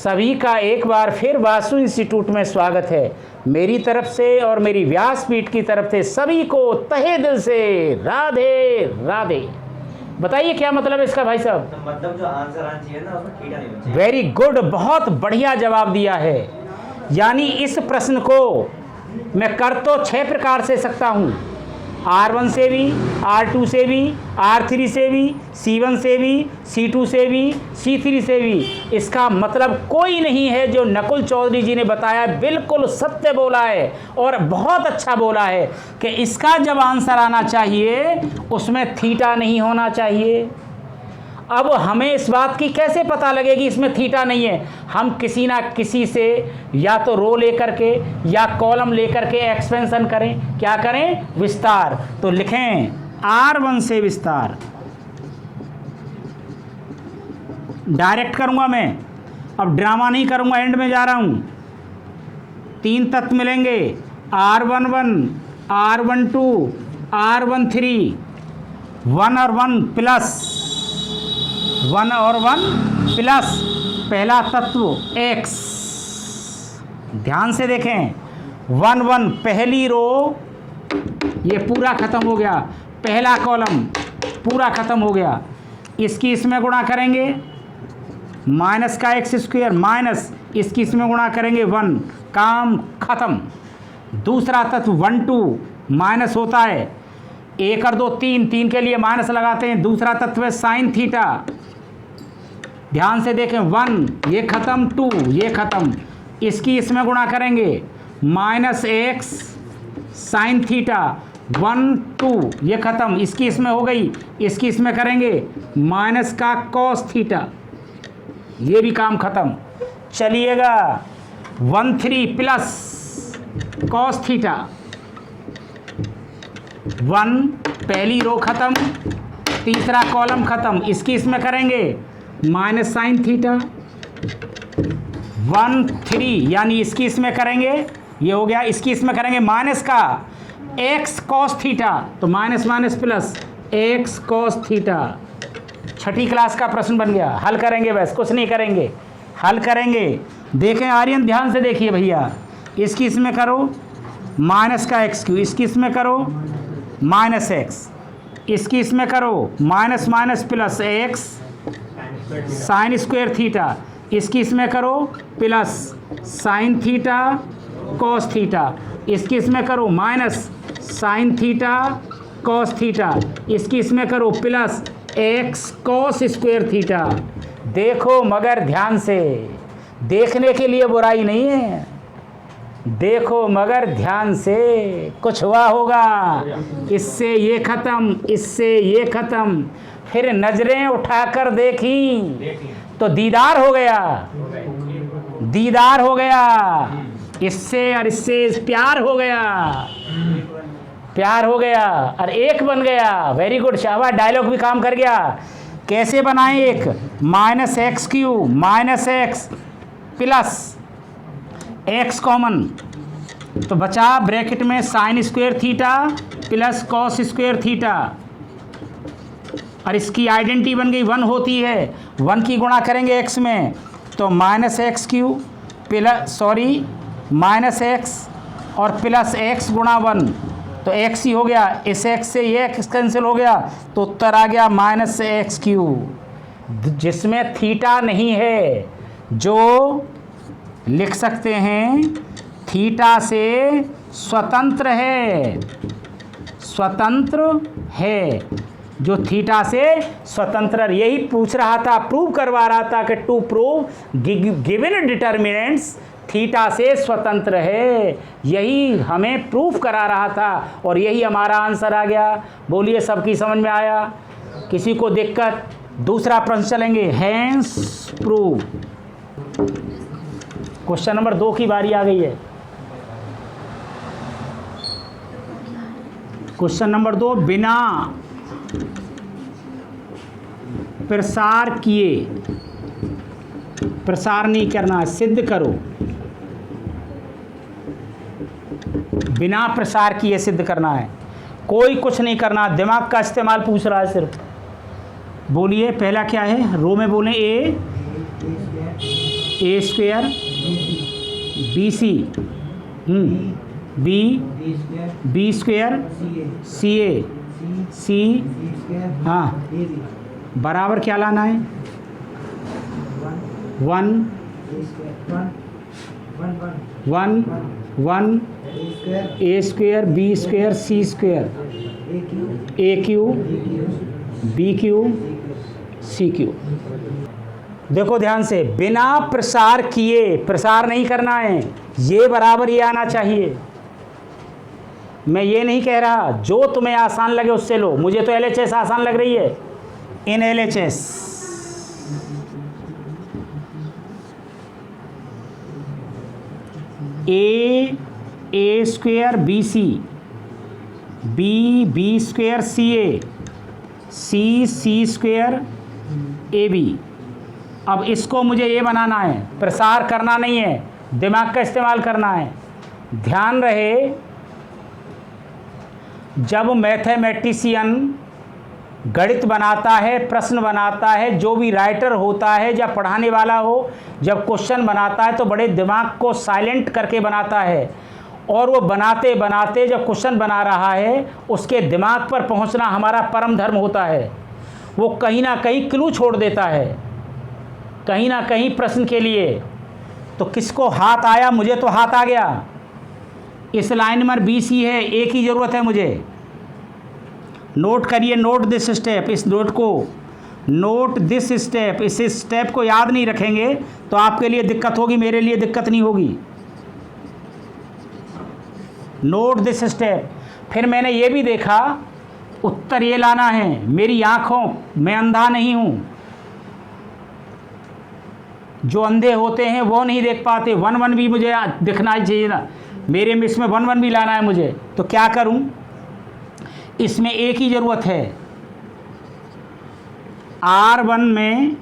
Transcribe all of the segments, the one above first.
सभी का एक बार फिर वासु इंस्टीट्यूट में स्वागत है। मेरी तरफ से और मेरी व्यासपीठ की तरफ से सभी को तहे दिल से राधे राधे। बताइए क्या मतलब है इसका भाई साहब? मतलब जो आंसर आना चाहिए ना उसमें थीटा नहीं होना चाहिए। वेरी गुड, बहुत बढ़िया जवाब दिया है। यानी इस प्रश्न को मैं कर तो 6 प्रकार से सकता हूँ, R1 से भी, R2 से भी, R3 से भी, C1 से भी, C2 से भी, C3 से भी। इसका मतलब कोई नहीं है। जो नकुल चौधरी जी ने बताया बिल्कुल सत्य बोला है और बहुत अच्छा बोला है कि इसका जब आंसर आना चाहिए उसमें थीटा नहीं होना चाहिए। अब हमें इस बात की कैसे पता लगेगी इसमें थीटा नहीं है? हम किसी ना किसी से या तो रो लेकर के या कॉलम लेकर के एक्सपेंशन करें। क्या करें? विस्तार। तो लिखें R1 से विस्तार। डायरेक्ट करूंगा मैं, अब ड्रामा नहीं करूंगा, एंड में जा रहा हूं। 3 तत्व मिलेंगे, R11, R12, R13, 1 और 1 प्लस 1 और 1 प्लस पहला तत्व x। ध्यान से देखें, 1 1 पहली रो, ये पूरा खत्म हो गया। पहला कॉलम पूरा खत्म हो गया। इसकी इसमें गुणा करेंगे माइनस का एक्स स्क्वायर, माइनस इसकी इसमें गुणा करेंगे 1, काम खत्म। दूसरा तत्व 1 2 माइनस होता है, 1 और 2 3, 3 के लिए माइनस लगाते हैं। दूसरा तत्व है साइन थीटा। ध्यान से देखें, 1 ये खत्म, 2 ये खत्म। इसकी इसमें गुणा करेंगे माइनस एक्स साइन थीटा, 1 2 ये खत्म। इसकी इसमें हो गई, इसकी इसमें करेंगे माइनस का कॉस थीटा, ये भी काम खत्म। चलिएगा 1 3 प्लस कॉस थीटा, 1 पहली रो खत्म, तीसरा कॉलम खत्म। इसकी इसमें करेंगे माइनस साइन थीटा, 1 3 यानी इसकी इसमें करेंगे, ये हो गया। इसकी इसमें करेंगे माइनस का एक्स कॉस थीटा, तो minus minus plus x cos theta. 6ठी क्लास का प्रश्न बन गया। हल करेंगे, बस कुछ नहीं करेंगे, हल करेंगे। देखें आर्यन, ध्यान से देखिए भैया, इसकी इसमें करो माइनस का एक्स क्यू, इसकी इसमें करो माइनस एक्स, इसकी इसमें करो minus minus plus x sign square theta, इसकी इसमें करो plus sine theta cos theta, इसकी इसमें करो minus sine theta cos theta, इसकी इसमें करो plus x cos square theta. देखो मगर ध्यान से, देखने के लिए बुराई नहीं है, देखो मगर ध्यान से। कुछ हुआ होगा, इससे ये खत्म, इससे ये खत्म, फिर नजरें उठाकर देखी तो दीदार हो गया, दीदार हो गया। इससे और इससे प्यार हो गया, प्यार हो गया और एक बन गया। वेरी गुड, शाबाश, डायलॉग भी काम कर गया। कैसे बनाएं? एक minus x Q minus x plus x common, तो बचा ब्रैकेट में sign square theta plus cos square theta, और इसकी आइडेंटिटी बन गई 1 होती है। 1 की गुणा करेंगे x में, तो minus x Q plus minus x और प्लस एक्स गुणा 1, तो x ही हो गया। इस x से ये x कैंसिल हो गया, तो उत्तर आ गया माइनस एक्स क्यू, जिसमें थीटा नहीं है। जो लिख सकते हैं थीटा से स्वतंत्र है, स्वतंत्र है, जो थीटा से स्वतंत्र। यही पूछ रहा था, प्रूव करवा रहा था कि to prove given determinants theta से स्वतंत्र है। यही हमें प्रूफ करा रहा था और यही हमारा आंसर आ गया। बोलिए, सबकी समझ में आया? किसी को दिक्कत? दूसरा प्रश्न चलेंगे, हैंस प्रूव। क्वेश्चन नंबर 2 की बारी आ गई है। क्वेश्चन नंबर 2, बिना प्रसार किए, प्रसार नहीं करना, सिद्ध करो। बिना प्रसार किए सिद्ध करना है, कोई कुछ नहीं करना, दिमाग का इस्तेमाल पूछ रहा है सिर्फ। बोलिए पहला क्या है? रो में बोलें A, A square B C B square C A C हाँ बराबर क्या लाना है 1 A square B square C square A Q B Q C Q. देखो ध्यान से, बिना प्रसार किए, प्रसार नहीं करना है, ये बराबर ये आना चाहिए। मैं ये नहीं कह रहा, जो तुम्हें आसान लगे उससे लो। मुझे तो LHS आसान लग रही है। In LHS a square B C B square C A c square a b. अब इसको मुझे ये बनाना है, प्रसार करना नहीं है, दिमाग का इस्तेमाल करना है। ध्यान रहे, जब मैथमेटिशियन गणित बनाता है, प्रश्न बनाता है, जो भी राइटर होता है या पढ़ाने वाला हो, जब क्वेश्चन बनाता है तो बड़े दिमाग को साइलेंट करके बनाता है। और वो बनाते बनाते जब क्वेश्चन बना रहा है, उसके दिमाग पर पहुंचना हमारा परम धर्म होता है। वो कहीं ना कहीं क्लू छोड़ देता है, कहीं ना कहीं प्रश्न के लिए। तो किसको हाथ आया? मुझे तो हाथ आ गया। इस लाइन नंबर BC है, ए की ज़रूरत है मुझे। नोट करिए, नोट दिस स्टेप, इस नोट को नोट दिस स्टेप। इस स्टेप को याद नहीं रखेंगे तो आपके लिए दिक्कत होगी, मेरे लिए दिक्कत नहीं होगी। Note this step. फिर मैंने ये भी देखा, उत्तर ये लाना है। मेरी आँखों, मैं अंधा नहीं हूँ, जो अंधे होते हैं वो नहीं देख पाते। 1 भी मुझे दिखना चाहिए ना, मेरे में इसमें 1 भी लाना है मुझे। तो क्या करूं? इसमें ए की ज़रूरत है। R1 में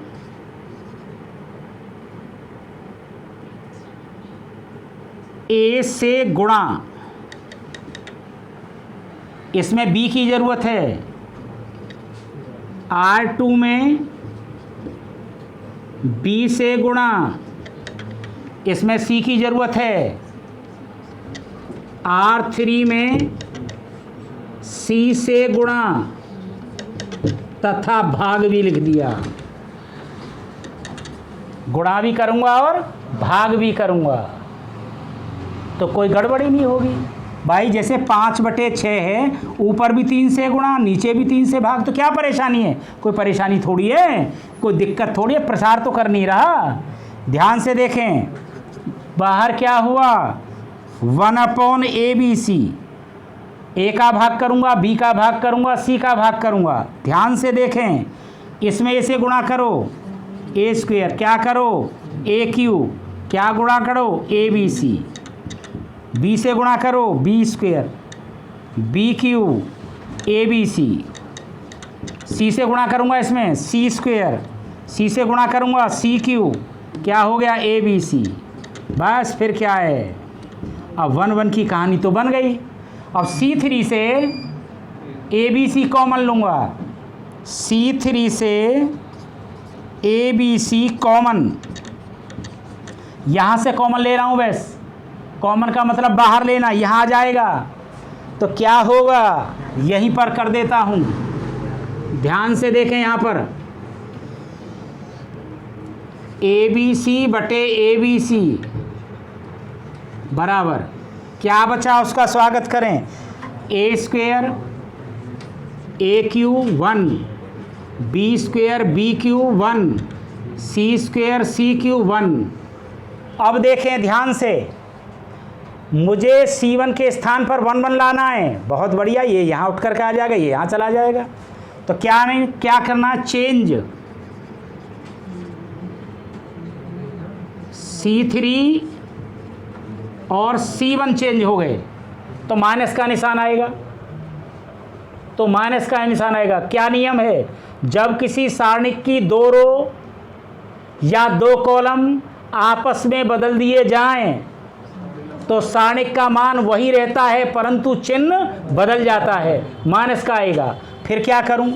ए से गुणा, इसमें B की ज़रूरत है। R2 में B से गुणा, इसमें C की ज़रूरत है। R3 में C से गुणा तथा भाग भी लिख दिया। गुणा भी करूँगा और भाग भी करूँगा, तो कोई गड़बड़ी नहीं होगी भाई। जैसे 5/6 है, ऊपर भी 3 से गुणा, नीचे भी 3 से भाग, तो क्या परेशानी है? कोई परेशानी थोड़ी है, कोई दिक्कत थोड़ी है। प्रसार तो कर नहीं रहा। ध्यान से देखें, बाहर क्या हुआ? 1/ABC। ए का भाग करूँगा, बी का भाग करूँगा, सी का भाग करूँगा। ध्यान से देखें, इसमें ए से गुणा करो, ए स्क्वायर, क्या करो? ए क्यू, क्या गुणा करो? ABC। बी से गुणा करो, b square, b q, ABC। C से गुणा करूँगा इसमें, सी स्क्वायर, सी से गुणा करूँगा, सी क्यू, क्या हो गया? ABC। बस फिर क्या है? अब 1 की कहानी तो बन गई। अब C3 से ABC कॉमन लूँगा, C3 से ABC कॉमन, यहाँ से कॉमन ले रहा हूँ। बस कॉमन का मतलब बाहर लेना, यहाँ आ जाएगा तो क्या होगा? यहीं पर कर देता हूँ। ध्यान से देखें, यहाँ पर ABC/ABC बराबर क्या बचा? उसका स्वागत करें। A square AQ 1, B square BQ 1, C square CQ 1। अब देखें ध्यान से, मुझे C1 के स्थान पर 1 लाना है। बहुत बढ़िया, ये यहाँ उठ करके आ जाएगा, ये यहाँ चला जाएगा। तो क्या करना? चेंज C3 और C1 चेंज हो गए, तो माइनस का निशान आएगा। तो माइनस का निशान आएगा। क्या नियम है? जब किसी सारणिक की 2 रो या 2 कॉलम आपस में बदल दिए जाएं, तो सारणिक का मान वही रहता है, परंतु चिन्ह बदल जाता है, माइनस का आएगा। फिर क्या करूं?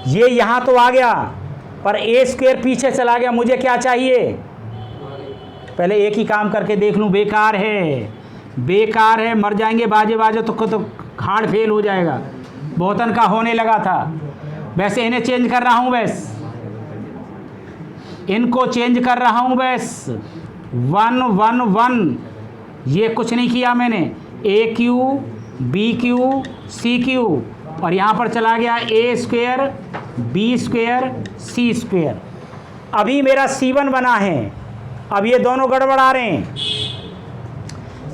ये यहाँ तो आ गया, पर ए स्क्वायर पीछे चला गया। मुझे क्या चाहिए? पहले एक ही काम करके देख लूँ। बेकार है, मर जाएंगे बाजे बाजे तो हार्ट फेल हो जाएगा। बोतन का होने लगा था। वैसे इन्हें चेंज कर रहा हूँ, बस इनको चेंज कर रहा हूँ बस। 1 1 1 ये कुछ नहीं किया मैंने। A Q B Q C Q और यहाँ पर चला गया A square B square C square. अभी मेरा C1 बना है, अब ये दोनों गड़बड़ आ रहे हैं,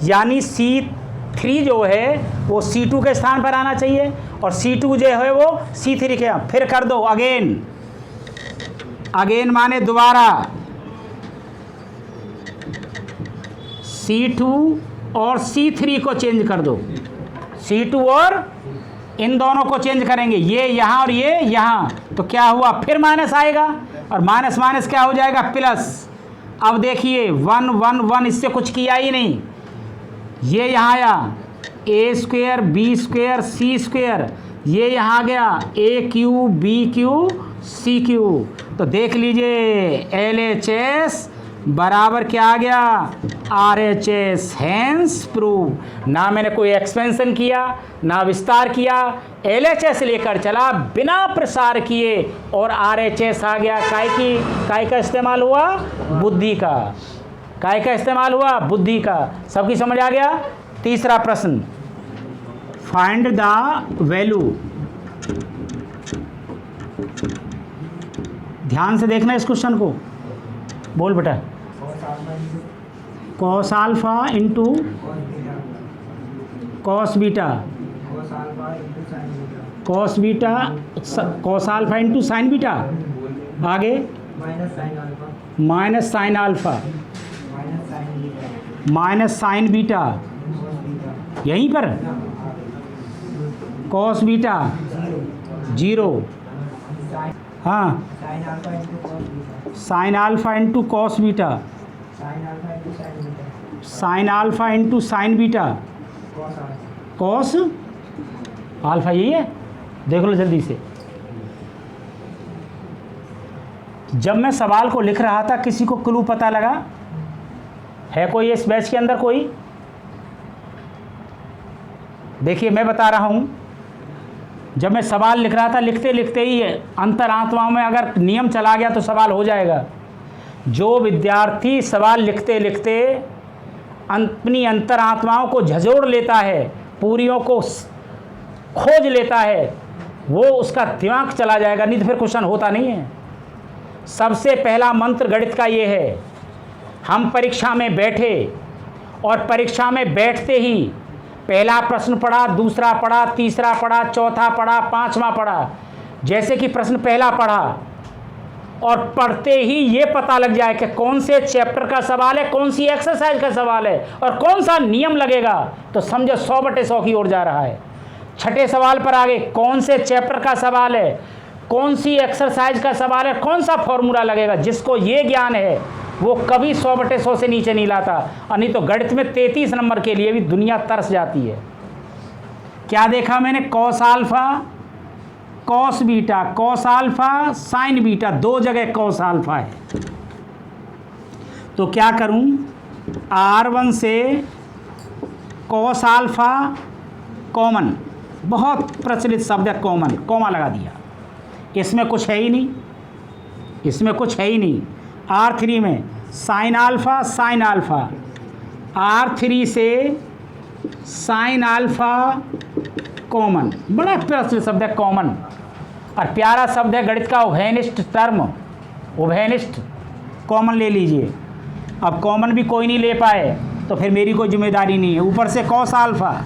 यानी C3 जो है वो C2 के स्थान पर आना चाहिए और C2 जो है वो C3 के। फिर कर दो अगेन माने दोबारा। C2 और C3 को चेंज कर दो। C2 और इन दोनों को चेंज करेंगे, ये यहाँ और ये यहाँ, तो क्या हुआ, फिर माइनस आएगा और माइनस माइनस क्या हो जाएगा, प्लस। अब देखिए 1 1 1 इससे कुछ किया ही नहीं, ये यहाँ आया A square B square C square, ये यहाँ आ गया A Q B Q C Q. तो देख लीजिए LHS बराबर क्या आ गया, RHS। Hence prove. ना मैंने कोई एक्सपेंशन किया ना विस्तार किया, LHS लेकर चला बिना प्रसार किए और RHS आ गया। काय का इस्तेमाल हुआ, बुद्धि का। काय का इस्तेमाल हुआ, बुद्धि का। सबकी समझ आ गया। तीसरा प्रश्न, फाइंड द वैल्यू। ध्यान से देखना इस क्वेश्चन को। बोल बेटा। Cos alpha into cos beta, cos alpha into sine beta, आगे minus sine alpha minus sine beta, यहीं पर कॉस बीटा 0, हाँ sine alpha into cos beta, sine alpha into sine beta, cos alpha, यही है। देख लो जल्दी से। जब मैं सवाल को लिख रहा था किसी को क्लू पता लगा है कोई इस बैच के अंदर कोई? देखिए मैं बता रहा हूँ, जब मैं सवाल लिख रहा था लिखते लिखते ही अंतरात्माओं में अगर नियम चला गया तो सवाल हो जाएगा। जो विद्यार्थी सवाल लिखते लिखते अपनी अंतरात्माओं को झंझोड़ लेता है, पूरियों को खोज लेता है, वो उसका दिमाग चला जाएगा, नहीं तो फिर क्वेश्चन होता नहीं है। सबसे पहला मंत्र गणित का ये है, हम परीक्षा में बैठे और परीक्षा में बैठते ही पहला प्रश्न पढ़ा, दूसरा पढ़ा, तीसरा पढ़ा, चौथा पढ़ा, पांचवा पढ़ा। जैसे कि प्रश्न पहला पढ़ा और पढ़ते ही ये पता लग जाए कि कौन से चैप्टर का सवाल है, कौन सी एक्सरसाइज का सवाल है और कौन सा नियम लगेगा, तो समझो 100/100 की ओर जा रहा है। छठे सवाल पर आगे कौन से चैप्टर का सवाल है, कौन सी एक्सरसाइज का सवाल है, कौन सा फॉर्मूला लगेगा, जिसको ये ज्ञान है वो कभी 100/100 से नीचे नहीं लाता। और नहीं तो गणित में 33 नंबर के लिए भी दुनिया तरस जाती है। क्या देखा मैंने, cos alpha cos beta, cos alpha sign beta, 2 जगह कॉस अल्फा है। तो क्या करूं, R1 से कॉस अल्फा कॉमन, बहुत प्रचलित शब्द है कॉमन, कॉमा लगा दिया, इसमें कुछ है ही नहीं, इसमें कुछ है ही नहीं। R3 में sine alpha sine alpha, R3 से साइन अल्फा कॉमन, बड़ा प्रचलित शब्द है कॉमन और प्यारा शब्द है गणित का उभयनिष्ठ टर्म, उभयनिष्ठ कॉमन ले लीजिए। अब कॉमन भी कोई नहीं ले पाए तो फिर मेरी कोई जिम्मेदारी नहीं है। ऊपर से कॉस अल्फा,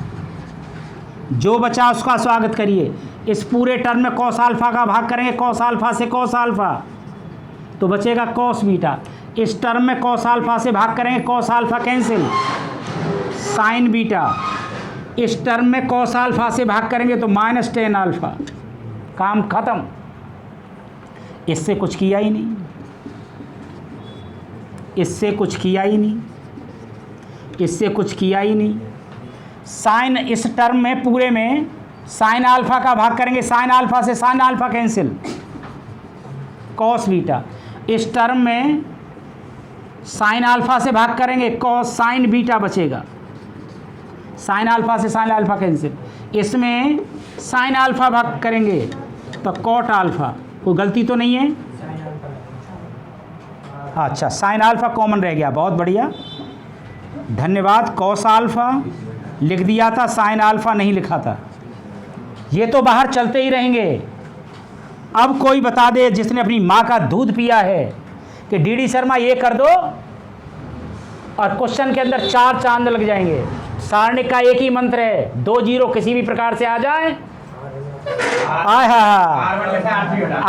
जो बचा उसका स्वागत करिए। इस पूरे टर्म में कॉस अल्फा का भाग करेंगे, कॉस अल्फा से कॉस अल्फा, तो बचेगा कॉस बीटा। इस टर्म में कॉस अल्फा से भाग करेंगे, cos alpha cancel, sign beta. इस टर्म में कॉस अल्फा से भाग करेंगे तो माइनस टेन अल्फा, काम खत्म। इससे कुछ किया ही नहीं, इससे कुछ किया ही नहीं, इससे कुछ किया ही नहीं। साइन, इस टर्म में पूरे में साइन अल्फा का भाग करेंगे, साइन अल्फा से sine alpha cancel, cos beta. इस टर्म में साइन अल्फा से भाग करेंगे, कॉस साइन बीटा बचेगा। साइन अल्फा से साइन अल्फा कैंसिल, इसमें साइन अल्फा भाग करेंगे तो कॉट अल्फा। कोई गलती तो नहीं है? अच्छा, साइन अल्फा कॉमन रह गया, बहुत बढ़िया, धन्यवाद। कॉस अल्फा लिख दिया था, साइन अल्फा नहीं लिखा था। ये तो बाहर चलते ही रहेंगे। अब कोई बता दे जिसने अपनी माँ का दूध पिया है कि डीडी शर्मा ये कर दो, और क्वेश्चन के अंदर 4 चांद लग जाएंगे। सारणिक का एक ही मंत्र है, 2 जीरो किसी भी प्रकार से आ जाए,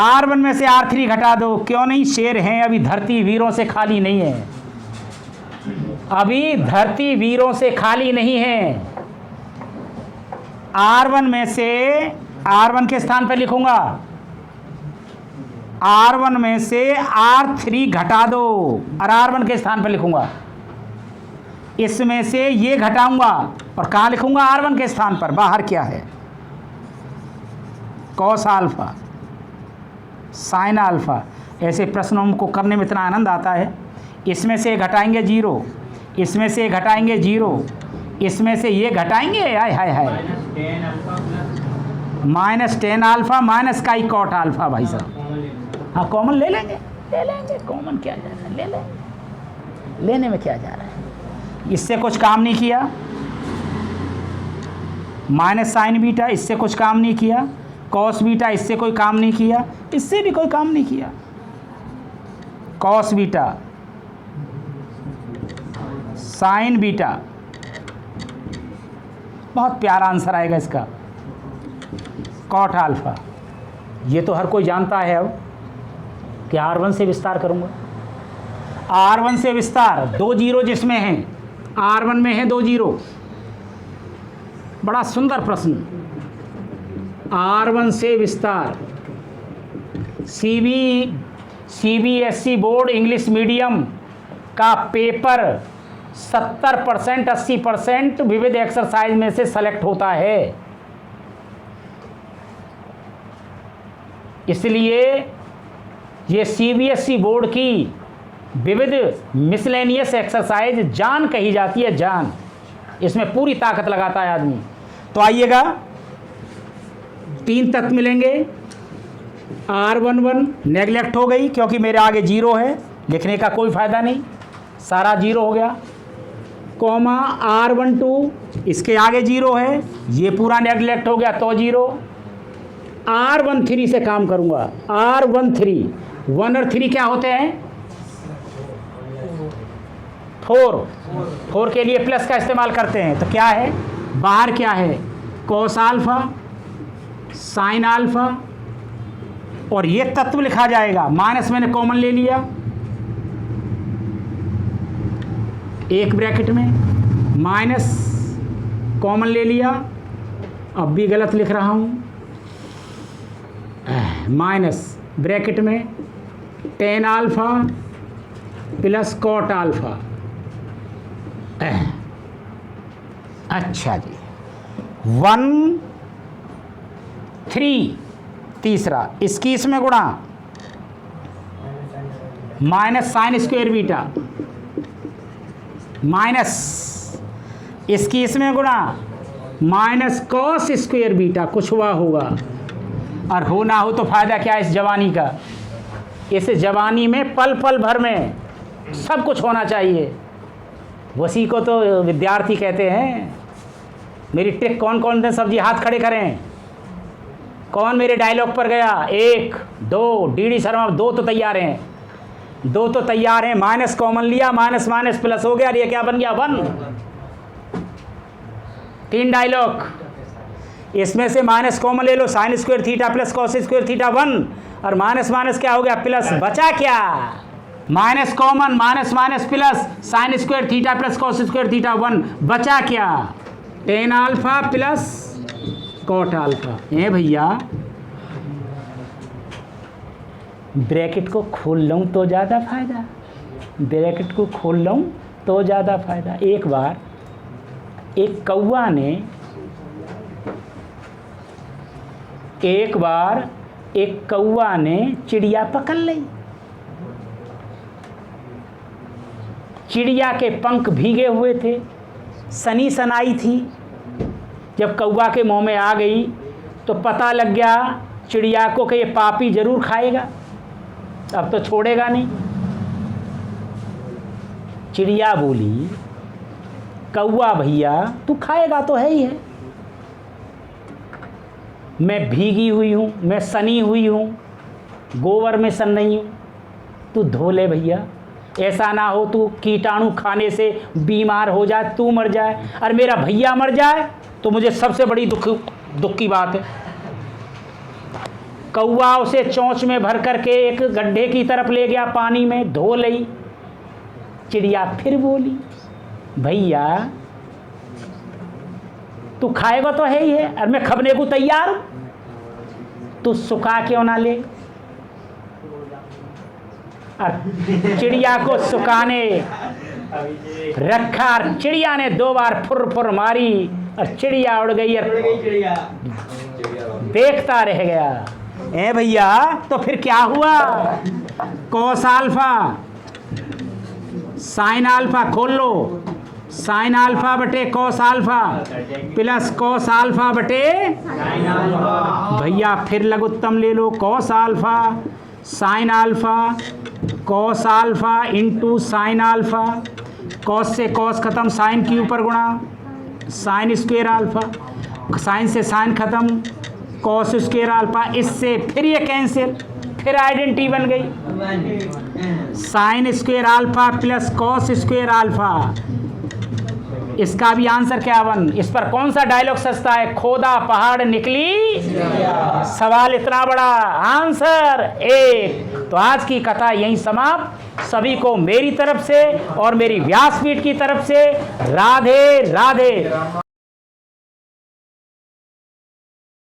R1 में से R3 घटा दो। क्यों नहीं? शेर हैं, अभी धरती वीरों से खाली नहीं है, अभी धरती वीरों से खाली नहीं है। R1 में से R1 के स्थान पर लिखूंगा, R1 में से R3 घटा दो और R1 के स्थान पर लिखूंगा। इसमें से ये घटाऊंगा और कहाँ लिखूंगा? R1 के स्थान पर। बाहर क्या है? Cos alpha, sine alpha. ऐसे प्रश्नों को करने में इतना आनंद आता है। इसमें से घटाएंगे 0, इसमें से घटाएंगे 0, इसमें से ये घटाएंगे, हाय हाय हाय, माइनस टेन अल्फा माइनस का ही कॉट अल्फा। भाई साहब, हाँ कॉमन ले लेंगे, कॉमन क्या जा रहा है, ले लें, लेने में क्या जा रहा है। इससे कुछ काम नहीं किया, माइनस साइन बीटा, इससे कुछ काम नहीं किया। कॉस बीटा, इससे कोई काम नहीं किया, इससे भी कोई काम नहीं किया। कॉस बीटा, साइन बीटा, बहुत प्यारा आंसर आएगा इसका, कॉट अल्फा। ये तो हर कोई जानता है अब कि R1 से विस्तार करूंगा। R1 से विस्तार, 2 जीरो जिसमें हैं, R1 में है 2 जीरो। बड़ा सुंदर प्रश्न। R1 से विस्तार, CBSE बोर्ड इंग्लिश मीडियम का पेपर 70% 80% विविध एक्सरसाइज में से सेलेक्ट होता है। इसलिए ये CBSE बोर्ड की विविध मिसलेनियस एक्सरसाइज जान कही जाती है, जान। इसमें पूरी ताकत लगाता है आदमी। तो आइएगा, 3 तत्व मिलेंगे। R11 नेगलेक्ट हो गई क्योंकि मेरे आगे 0 है, लिखने का कोई फायदा नहीं, सारा 0 हो गया। कॉमा R12, इसके आगे 0 है, ये पूरा नेगलेक्ट हो गया तो 0। R13 से काम करूंगा। R13, 1 और 3 क्या होते हैं? 4 के लिए प्लस का इस्तेमाल करते हैं। तो क्या है बाहर? क्या है? कॉस अल्फा, साइन अल्फा, और ये तत्व लिखा जाएगा। माइनस मैंने कॉमन ले लिया, एक ब्रैकेट में माइनस कॉमन ले लिया। अब भी गलत लिख रहा हूं, माइनस ब्रैकेट में tan alpha plus cot alpha. अच्छा जी, 1 3 तीसरा, इसकी इसमें गुणा minus sine square beta, minus इसकी इसमें गुणा माइनस कॉस स्क्वायर बीटा। कुछ हुआ होगा, और हो ना हो तो फायदा क्या इस जवानी का। इस जवानी में पल पल भर में सब कुछ होना चाहिए। वसी को तो विद्यार्थी कहते हैं। मेरी ट्रिक कौन कौन से सब्जी हाथ खड़े करें? कौन मेरे डायलॉग पर गया? 1 2 डीडी शर्मा, 2 तो तैयार हैं, 2 तो तैयार हैं। माइनस कॉमन लिया, माइनस माइनस प्लस हो गया, और ये क्या बन गया? 1। 3 डायलॉग, इसमें से माइनस कॉमन ले लो, sine square theta plus cos square theta 1, और माइनस माइनस क्या हो गया? प्लस। बचा क्या? Minus common, minus minus plus, sine square theta plus cos square theta 1। बचा क्या? Tan alpha plus cot alpha. ए भैया, ब्रैकेट को खोल लूँ तो ज़्यादा फायदा, ब्रैकेट को खोल लूँ तो ज़्यादा फायदा। एक बार एक कौवा ने चिड़िया पकड़ ली। चिड़िया के पंख भीगे हुए थे, सनी सनाई थी। जब कौवा के मुंह में आ गई तो पता लग गया चिड़िया को कि ये पापी जरूर खाएगा, अब तो छोड़ेगा नहीं। चिड़िया बोली, कौवा भैया तू खाएगा तो है ही है, मैं भीगी हुई हूँ, मैं सनी हुई हूँ, गोबर में सन नहीं हूँ, तू धो ले भैया। ऐसा ना हो तू कीटाणु खाने से बीमार हो जाए, तू मर जाए और मेरा भैया मर जाए तो मुझे सबसे बड़ी दुख की बात है। कौवा उसे चोंच में भर करके एक गड्ढे की तरफ ले गया, पानी में धो ली। चिड़िया फिर बोली, भैया तू खाएगा तो है ही है और मैं खबने को तैयार हूं, तू सुखा क्यों ना ले। और चिड़िया को सुखाने रखा और चिड़िया ने 2 बार फुर फुर मारी और चिड़िया उड़ गई और देखता रह गया। ए भैया तो फिर क्या हुआ, कॉस अल्फा साइन अल्फा खोल लो, साइन अल्फा बटे cos alpha plus cos alpha बटे भैया फिर लघुत्तम ले लो, cos alpha sine alpha cos alpha into sine alpha, cos से कॉस खत्म, साइन के ऊपर गुणा साइन स्क्वेयर अल्फा, साइन से साइन खत्म, कॉस स्क्वेयर अल्फा, इससे फिर ये कैंसिल, फिर आइडेंटिटी बन गई sine square alpha plus cos square alpha. इसका भी आंसर क्या बन, इस पर कौन सा डायलॉग सस्ता है, खोदा पहाड़ निकली, सवाल इतना बड़ा, आंसर 1। तो आज की कथा यहीं समाप्त। सभी को मेरी तरफ से और मेरी व्यासपीठ की तरफ से राधे राधे।